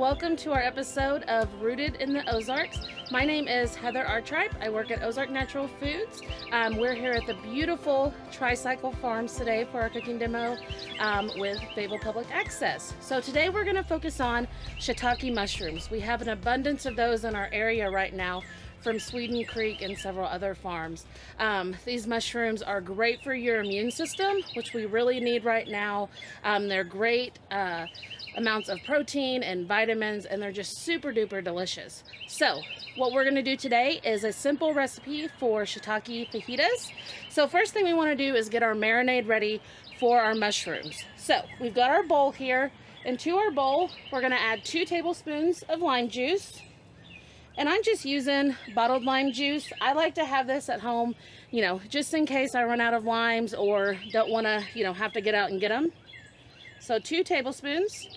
welcome to our episode of Rooted in the Ozarks. My name is Heather Artripe. I work at Ozark Natural Foods. We're here at the beautiful Tricycle Farms today for our cooking demo with Fayetteville Public Access. So today we're going to focus on shiitake mushrooms. We have an abundance of those in our area right now from Sweden Creek and several other farms. These mushrooms are great for your immune system, which we really need right now. They're great amounts of protein and vitamins, and they're just super duper delicious. So what we're going to do today is a simple recipe for shiitake fajitas. So first thing we want to do is get our marinade ready for our mushrooms. So we've got our bowl here, and to our bowl we're going to add 2 tablespoons of lime juice. And I'm just using bottled lime juice. I like to have this at home, just in case I run out of limes or don't want to, have to get out and get them. So 2 tablespoons.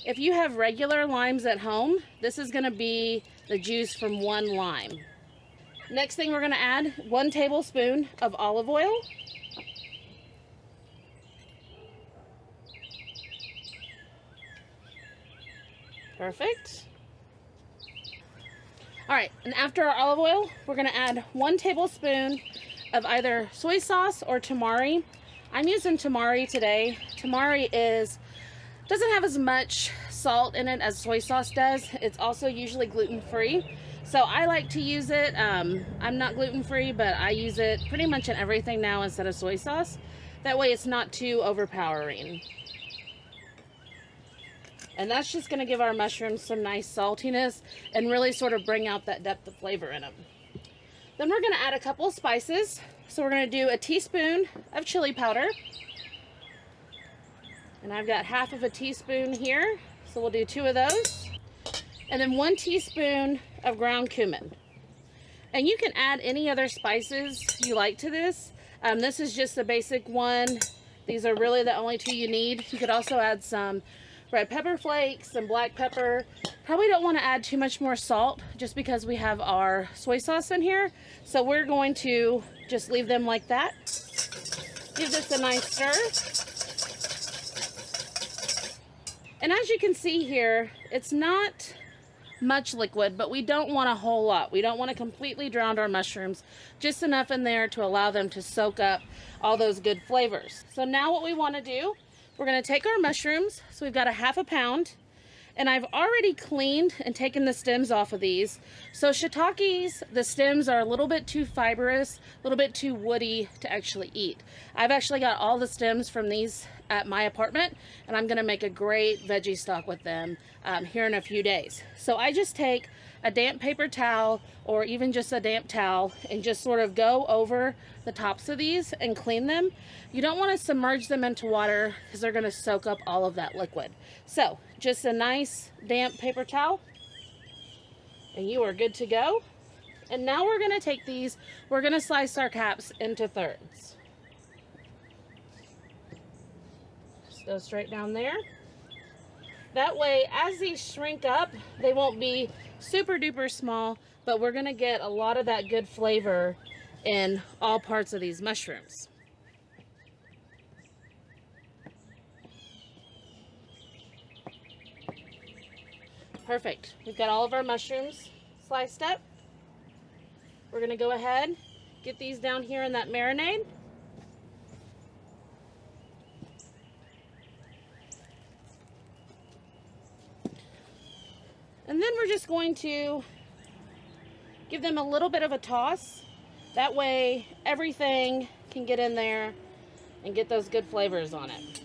If you have regular limes at home, this is going to be the juice from 1 lime. Next thing we're going to add 1 tablespoon of olive oil. Perfect. All right, and after our olive oil, we're going to add 1 tablespoon of either soy sauce or tamari. I'm using tamari today. Tamari doesn't have as much salt in it as soy sauce does. It's also usually gluten-free, so I like to use it. I'm not gluten-free, but I use it pretty much in everything now instead of soy sauce. That way it's not too overpowering. And that's just going to give our mushrooms some nice saltiness and really sort of bring out that depth of flavor in them. Then we're going to add a couple of spices. So we're going to do a teaspoon of chili powder. And I've got half of a teaspoon here, so we'll do 2 of those. And then 1 teaspoon of ground cumin. And you can add any other spices you like to this. This is just the basic one. These are really the only 2 you need. You could also add some red pepper flakes and black pepper. Probably don't want to add too much more salt just because we have our soy sauce in here. So we're going to just leave them like that. Give this a nice stir. And as you can see here, it's not much liquid, but we don't want a whole lot. We don't want to completely drown our mushrooms, just enough in there to allow them to soak up all those good flavors. So now what we want to do, we're going to take our mushrooms. So we've got a half a pound, and I've already cleaned and taken the stems off of these. So shiitakes, the stems are a little bit too fibrous, a little bit too woody to actually eat. I've actually got all the stems from these at my apartment, and I'm going to make a great veggie stock with them here in a few days. So I just take a damp paper towel or even just a damp towel and just sort of go over the tops of these and clean them. You don't want to submerge them into water because they're going to soak up all of that liquid. So just a nice damp paper towel and you are good to go. And now we're going to take these, we're going to slice our caps into thirds. Just go straight down there. That way, as these shrink up, they won't be super duper small, but we're going to get a lot of that good flavor in all parts of these mushrooms. Perfect. We've got all of our mushrooms sliced up. We're going to go ahead, get these down here in that marinade. And then we're just going to give them a little bit of a toss. That way everything can get in there and get those good flavors on it.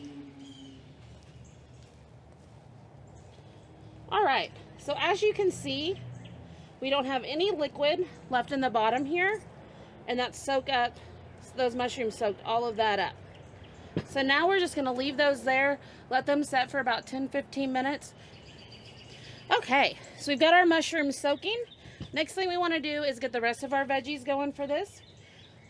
All right, so as you can see, we don't have any liquid left in the bottom here, and those mushrooms soaked all of that up. So now we're just gonna leave those there, let them set for about 10-15 minutes. Okay, so we've got our mushrooms soaking. Next thing we want to do is get the rest of our veggies going for this.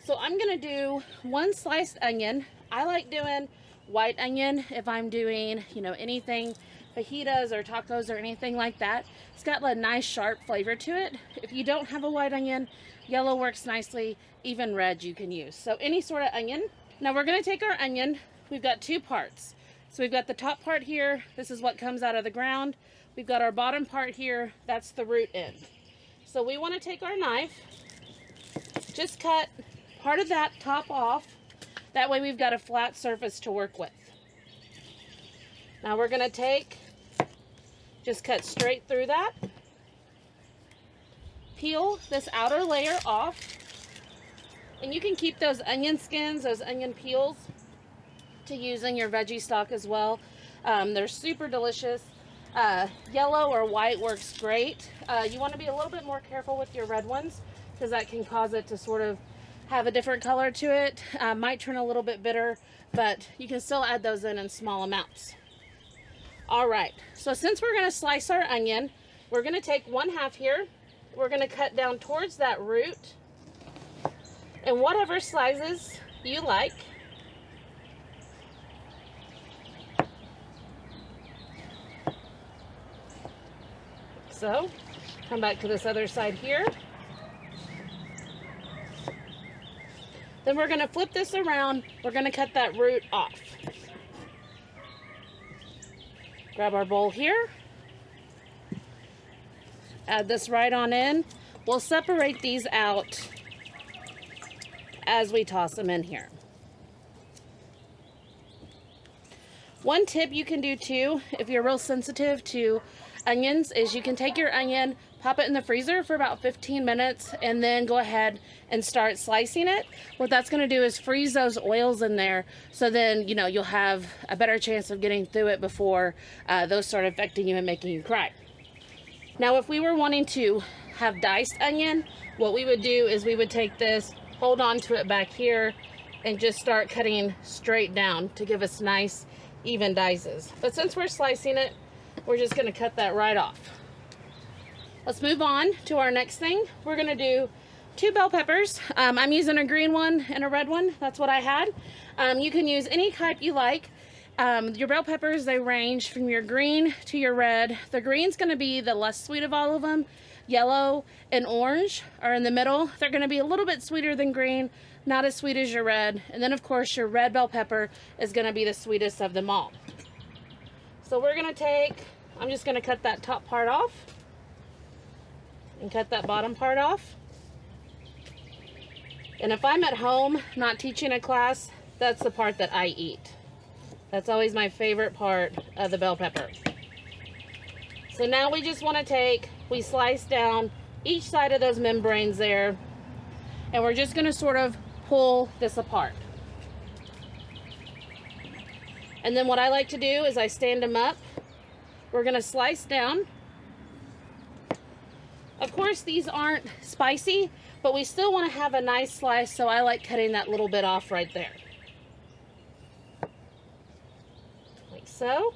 So I'm going to do 1 sliced onion. I like doing white onion if I'm doing, anything, fajitas or tacos or anything like that. It's got a nice sharp flavor to it. If you don't have a white onion, yellow works nicely. Even red you can use. So any sort of onion. Now we're going to take our onion. We've got 2 parts. So we've got the top part here. This is what comes out of the ground. we've got our bottom part here, that's the root end. So we want to take our knife, just cut part of that top off. That way we've got a flat surface to work with. Now we're going to just cut straight through that. Peel this outer layer off. And you can keep those onion skins, those onion peels, to use in your veggie stock as well. They're super delicious. Yellow or white works great. You want to be a little bit more careful with your red ones because that can cause it to sort of have a different color to it. Might turn a little bit bitter, but you can still add those in small amounts. All right, so since we're going to slice our onion, we're going to take 1/2 here. We're going to cut down towards that root in whatever sizes you like. So, come back to this other side here. Then we're going to flip this around. We're going to cut that root off. Grab our bowl here. Add this right on in. We'll separate these out as we toss them in here. One tip you can do too, if you're real sensitive to onions, is you can take your onion, pop it in the freezer for about 15 minutes, and then go ahead and start slicing it. What that's going to do is freeze those oils in there, so then, you know, you'll have a better chance of getting through it before those start affecting you and making you cry. Now, if we were wanting to have diced onion, what we would do is we would take this, hold on to it back here, and just start cutting straight down to give us nice, even dices. But since we're slicing it, we're just going to cut that right off. Let's move on to our next thing. We're going to do 2 bell peppers. I'm using a green one and a red one. That's what I had. You can use any type you like. Your bell peppers, they range from your green to your red. The green's going to be the less sweet of all of them. Yellow and orange are in the middle. They're going to be a little bit sweeter than green, not as sweet as your red. And then, of course, your red bell pepper is going to be the sweetest of them all. So we're going to I'm just going to cut that top part off and cut that bottom part off. And if I'm at home not teaching a class, that's the part that I eat. That's always my favorite part of the bell pepper. So now we just want to we slice down each side of those membranes there, and we're just going to sort of pull this apart. And then what I like to do is I stand them up. We're going to slice down. Of course, these aren't spicy, but we still want to have a nice slice, so I like cutting that little bit off right there. Like so.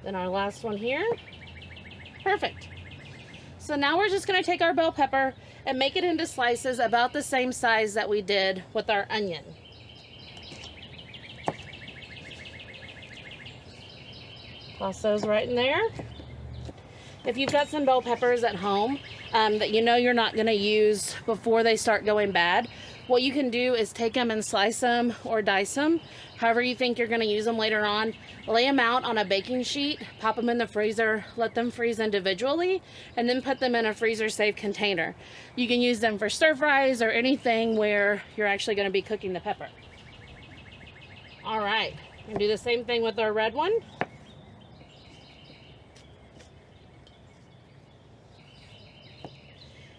Then our last one here. Perfect. So now we're just going to take our bell pepper and make it into slices about the same size that we did with our onion. Toss those right in there. If you've got some bell peppers at home that you know you're not going to use before they start going bad, what you can do is take them and slice them or dice them, however you think you're going to use them later on. Lay them out on a baking sheet, pop them in the freezer, let them freeze individually, and then put them in a freezer-safe container. You can use them for stir fries or anything where you're actually going to be cooking the pepper. All right, we're going to do the same thing with our red one.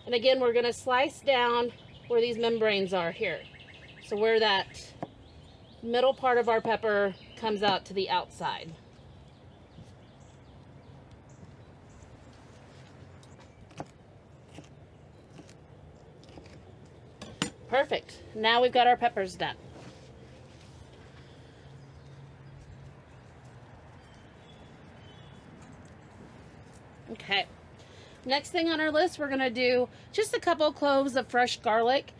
And again, we're going to slice down where these membranes are here. So where that middle part of our pepper comes out to the outside. Perfect. Now we've got our peppers done. Okay. Next thing on our list, we're going to do just a couple cloves of fresh garlic.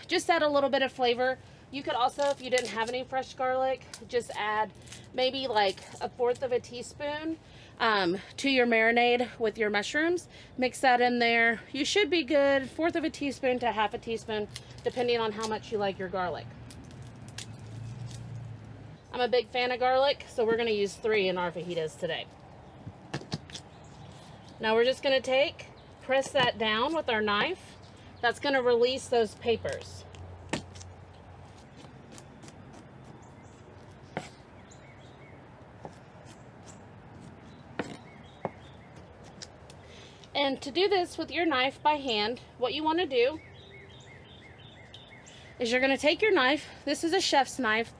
Just add a little bit of flavor. You could also, if you didn't have any fresh garlic, just add maybe like 1/4 teaspoon to your marinade with your mushrooms. Mix that in there. You should be good. 1/4 teaspoon to 1/2 teaspoon, depending on how much you like your garlic. I'm I'm a big fan of garlic, so we're gonna use 3 in our fajitas today. Now we're just gonna press that down with our knife. That's gonna release those papers. And to do this with your knife by hand, what you want to do is you're going to take your knife. This is a chef's knife.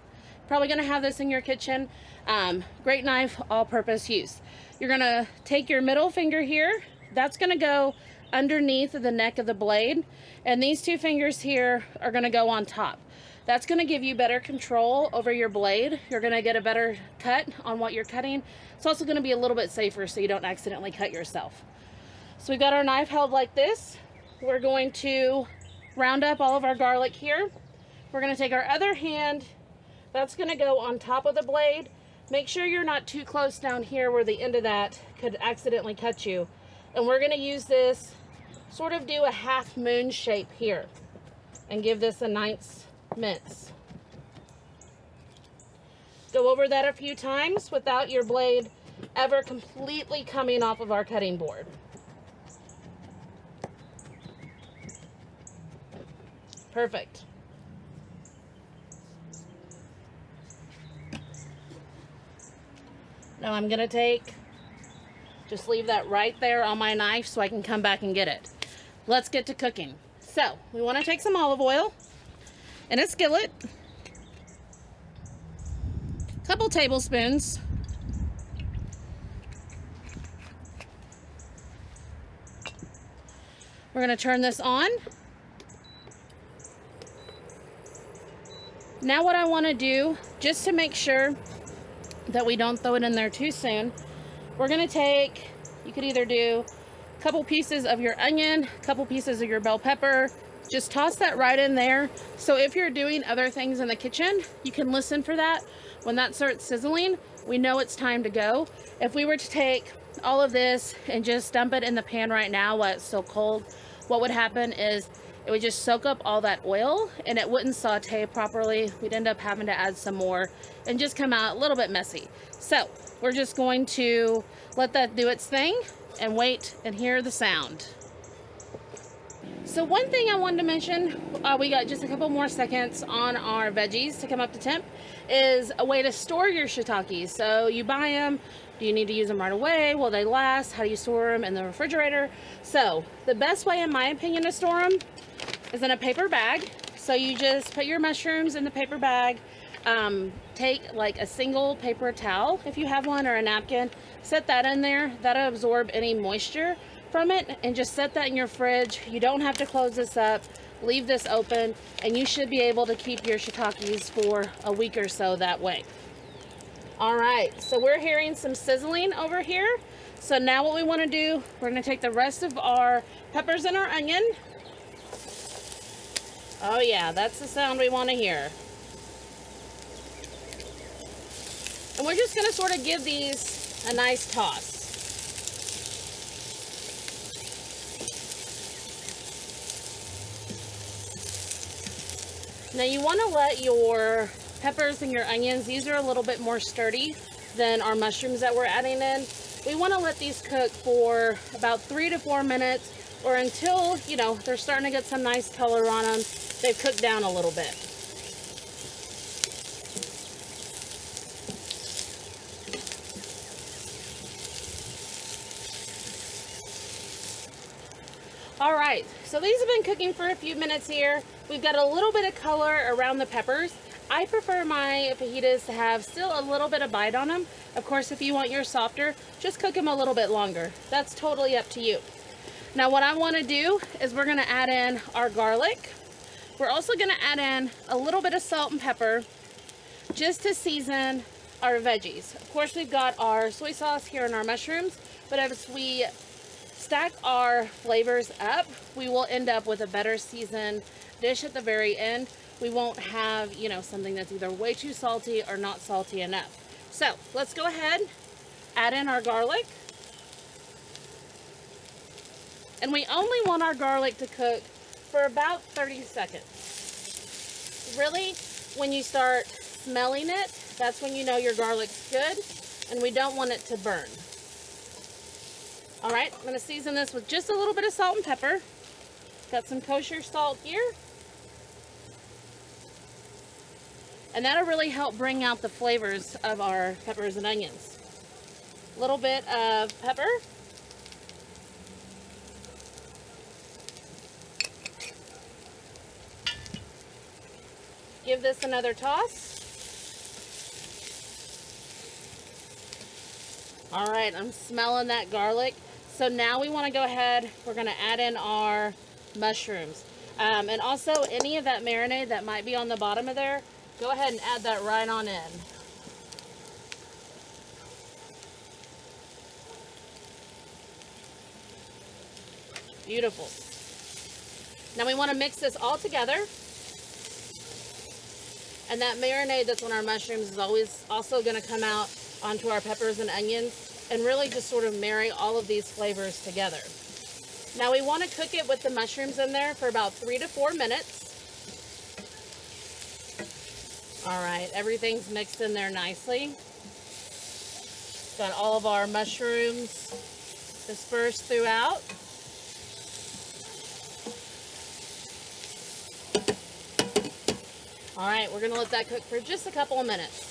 Probably going to have this in your kitchen. Great knife, all-purpose use. You're going to take your middle finger here. That's going to go underneath the neck of the blade. And these 2 fingers here are going to go on top. That's going to give you better control over your blade. You're going to get a better cut on what you're cutting. It's also going to be a little bit safer so you don't accidentally cut yourself. So we've got our knife held like this. We're going to round up all of our garlic here. We're going to take our other hand. That's going to go on top of the blade. Make sure you're not too close down here where the end of that could accidentally cut you. And we're going to use this, sort of do a half moon shape here and give this a nice mince. Go over that a few times without your blade ever completely coming off of our cutting board. Perfect. Now I'm going to just leave that right there on my knife so I can come back and get it. Let's get to cooking. So we want to take some olive oil in a skillet, a couple tablespoons. We're going to turn this on. Now what I want to do, just to make sure that we don't throw it in there too soon, we're going to you could either do a couple pieces of your onion, a couple pieces of your bell pepper, just toss that right in there. So if you're doing other things in the kitchen, you can listen for that. When that starts sizzling, we know it's time to go. If we were to take all of this and just dump it in the pan right now while it's still cold, what would happen is it would just soak up all that oil and it wouldn't saute properly. We'd end up having to add some more and just come out a little bit messy. So we're just going to let that do its thing and wait and hear the sound. So one thing I wanted to mention, we got just a couple more seconds on our veggies to come up to temp, is a way to store your shiitakes. So you buy them, do you need to use them right away? Will they last? How do you store them in the refrigerator? So the best way, in my opinion, to store them is in a paper bag. So you just put your mushrooms in the paper bag, take like a single paper towel if you have one, or a napkin, set that in there. That'll absorb any moisture from it, and just set that in your fridge. You don't have to close this up. Leave this open and you should be able to keep your shiitakes for a week or so that way. All right, so we're hearing some sizzling over here. So now what we want to do, we're going to take the rest of our peppers and our onion. Oh yeah, that's the sound we want to hear. And we're just going to sort of give these a nice toss. Now you want to let your peppers and your onions, these are a little bit more sturdy than our mushrooms that we're adding in. We want to let these cook for about 3 to 4 minutes, or until, you know, they're starting to get some nice color on them. They've cooked down a little bit. All right, so these have been cooking for a few minutes here. We've got a little bit of color around the peppers. I prefer my fajitas to have still a little bit of bite on them. Of course, if you want yours softer, just cook them a little bit longer. That's totally up to you. Now what I want to do is we're going to add in our garlic. We're also going to add in a little bit of salt and pepper just to season our veggies. Of course, we've got our soy sauce here and our mushrooms, but as we stack our flavors up, we will end up with a better seasoned dish at the very end. We won't have, you know, something that's either way too salty or not salty enough. So let's go ahead, add in our garlic. And we only want our garlic to cook for about 30 seconds. Really, when you start smelling it, That's when you know your garlic's good, and we don't want it to burn. All right, I'm gonna season this with just a little bit of salt and pepper. Got some kosher salt here. And that'll really help bring out the flavors of our peppers and onions. A little bit of pepper. Give this another toss. All right, I'm smelling that garlic. So now we want to go ahead, we're going to add in our mushrooms. And also any of that marinade that might be on the bottom of there, go ahead and add that right on in. Beautiful. Now we want to mix this all together. And that marinade that's on our mushrooms is always also going to come out onto our peppers and onions and really just sort of marry all of these flavors together. Now we want to cook it with the mushrooms in there for about 3 to 4 minutes. All right, everything's mixed in there nicely. Got all of our mushrooms dispersed throughout. All right, we're gonna let that cook for just a couple of minutes.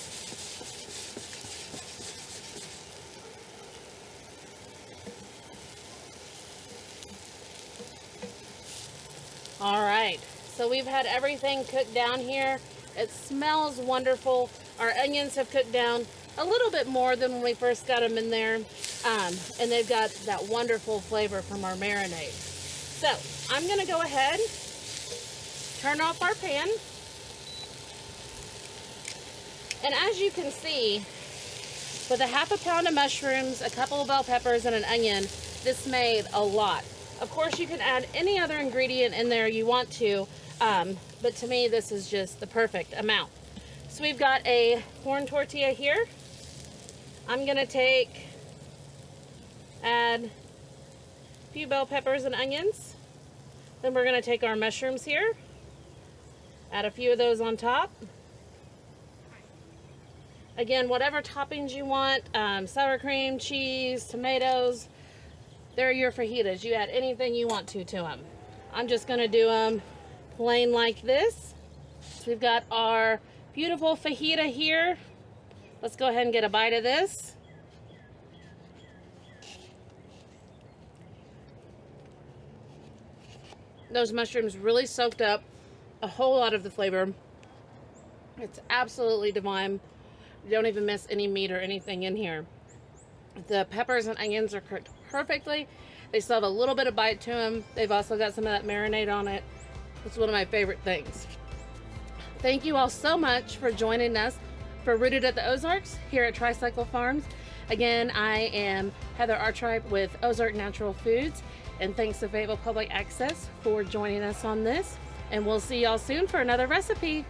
All right, so we've had everything cooked down here. It smells wonderful. Our onions have cooked down a little bit more than when we first got them in there. And they've got that wonderful flavor from our marinade. So I'm gonna go ahead, turn off our pan. And as you can see, with a ½ pound of mushrooms, a couple of bell peppers, and an onion, this made a lot. Of course, you can add any other ingredient in there you want to, but to me, this is just the perfect amount. So we've got a corn tortilla here. I'm gonna add a few bell peppers and onions. Then we're gonna take our mushrooms here, add a few of those on top. Again, whatever toppings you want, sour cream, cheese, tomatoes, they're your fajitas. You add anything you want to them. I'm just gonna do them plain like this. So we've got our beautiful fajita here. Let's go ahead and get a bite of this. Those mushrooms really soaked up a whole lot of the flavor. It's absolutely divine. You don't even miss any meat or anything in here. The peppers and onions are cooked perfectly. They still have a little bit of bite to them. They've also got some of that marinade on it. It's one of my favorite things. Thank you all so much for joining us for Rooted at the Ozarks here at Tricycle Farms. Again, I am Heather Artripe with Ozark Natural Foods, and thanks to Fayetteville Public Access for joining us on this. And we'll see y'all soon for another recipe.